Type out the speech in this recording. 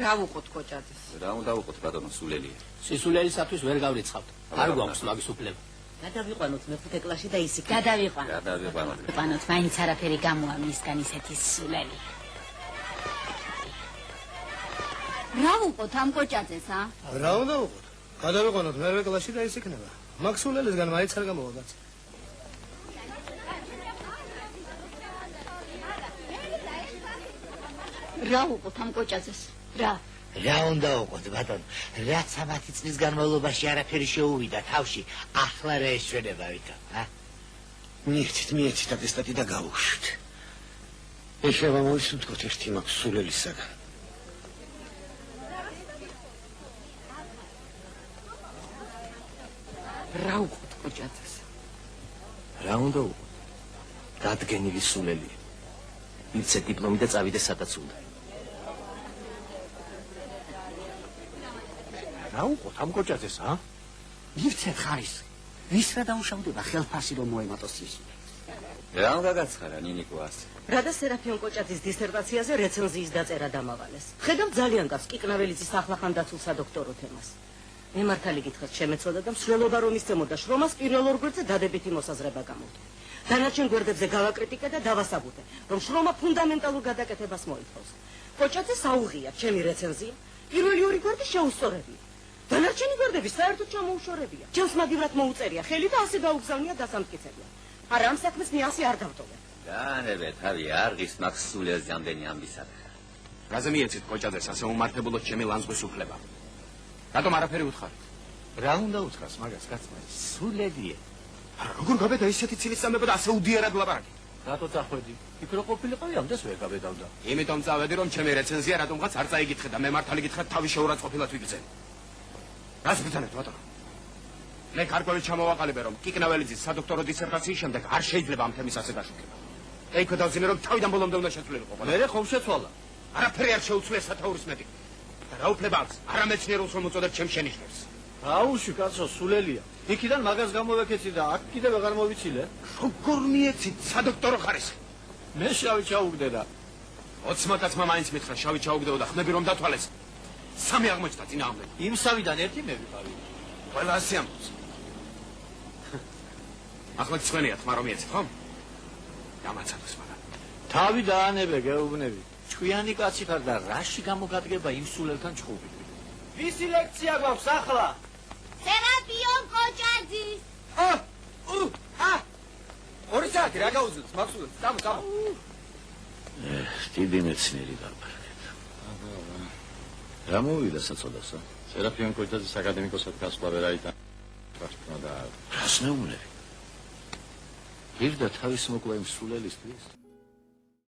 რა ვუყოთ კოჭაძეს? რა უნდა ვუყოთ ბატონო სულელია? სისულელისათვის ვერ გავრიცხავთ. არ გვაქვს მაგის უფლება. გადავიყვანოთ მეხუთე კლასში და ისიქ. გადავიყვანოთ, მაინც არაფერი გამოვა მისგან ისეთი სულელი. რა ვუყოთ ამ კოჭაძეს, რა უნდა ვუყოთ? გადავიყვანოთ მერვე კლასში და ის იქნება. მაგ სულელისგან მაინც არ გამოვა. რა ვუყოთ ამ კოჭაძეს? რა უნდა ვუყოთ ბატონო? რაც 10 წლის განმავლობაში არაფერი შეუვიდა თავში, ახლა რა ეშვენება ვითომ, მიერთით ატესტატი და გავუშვით. ეხლა მოვისუნთქოთ ერთი მაგ სულელისაგან. რა ვუყოთ კოჭაძეს? რა უნდა ვუყოთ? დადგენილი სულელია. მიცე დიპლომი და წავიდე სადაც უნდა. რა ვუყოთ ამ კოჭაძეს, მივცეთ ხარისხი. ვის რა დაუშავდება ხელფასი რომ მოემატოს ის? რა უნდა გაცხარა ნინიკო ასე? რა და სერაფიონ კოჭაძის დისერტაციაზე რეცენზიის დაწერა დამავალეს. ხედავ ძალიან კაც კიკნაველიძის ახლახან დაცულ სადოქტორო თემას. მე მართალი გითხრათ შემეცოდა და მსვლელობა რომ ისწემოდა შრომას პირველ ორ გვერდზე დადებითი მოსაზრება გამოვიდა. დანარჩენ გვერდებზე გავაკრიტიკე და დავასაბუთე, რომ შრომა ფუნდამენტალურ გადაკეთებას მოითხოვს. კოჭაძეს აუღია ჩემი რეცენზია, პირველი ორი გვერდი შეუსწორებია. დანარჩენი გვერდები საერთოდ ჩამოუშორებია. ჩემს მაგივრად მოუწერია ხელი და ასე გაუგზავნია დასამტკიცებლად. არა ამ საქმეს მე ასე არ დავტოვე. განებე თავი არ ღირს მაგ სულელს რამდენი ამბისადხა. რაზე მიეცით კოჭაძეს ასე უმართებულოთ ჩემი ლანძღვის უფლება? რატომ არაფერი უთხარით? რა უნდა უთხრას მაგას კაცმა? სულელია. როგორ გაბედა ისეთი ცილისწამება და ასე უდიერად ლაპარაკი? რატო წახვედი? იქ რო ყოფილიყავი ამდენს ვერ გაბედავდა. იმიტომ წავედი რომ ჩემი რეცენზია რატომღაც არ წაიგითხე და მე მართალი გითხრათ თავი შეურაცხყოფილად ვიგრძელე. რას ბრძანებთ ბატონო? მე კარგოლით ჩამოვაყალიბე რომ კიკნაველიძის სადოქტორო დისერტაციის შემდეგ არ შეიძლება ამ თემის ასე გაშუქება. ეიქო დავძინე რომ თავიდან ბოლომდე უნდა შეცვლილიყო. მე ხომ შეცვალა? არაფერი არ შეუცვლია სათაურის მეტი. და რა უფლება აქვს? არამეცნიერულს რომ უწოდებ ჩემს შენიშვნებს. აუში კაცო სულელია. იქიდან მაგას გამოვეკეცი და აქ კიდევ აღარ მოვიცილე. როგორ მიეცით სადოქტორო ხარისხი? მე შავი ჩაუგდე და 20 კაცმა მაინც მითხრა შავი ჩაუგდეო და ხმები რომ დათვალეს. სამი აღმოჩნდა წინააღმდეგ. იმ სამიდან ერთი მე ვიყავი. ყველა ასე ამბობს. ახლა ცვენიათ მაგრამ მიეცით ხო? გამაცადოს მაგრამ. თავი დაანებე გეუბნები. ჭკვიანი კაცი ხარ და რაში გამოგადგება იმ სულელთან ჭხუბი? ვისი ლექცია გვაქვს ახლა? სერაფიონ კოჭაძის. ორი საათი რა გაუძლებს მაქსულებს? წამო. დიდი მეცნიერი დაბარგეთ. რა მოვიდა საწოდასა? სერაფიონ კოჭაძის აკადემიკოსად გასვლა ვერ აიტანა და რას მეუბნები? პირდა თავის მოკლა იმ სულელისთვის?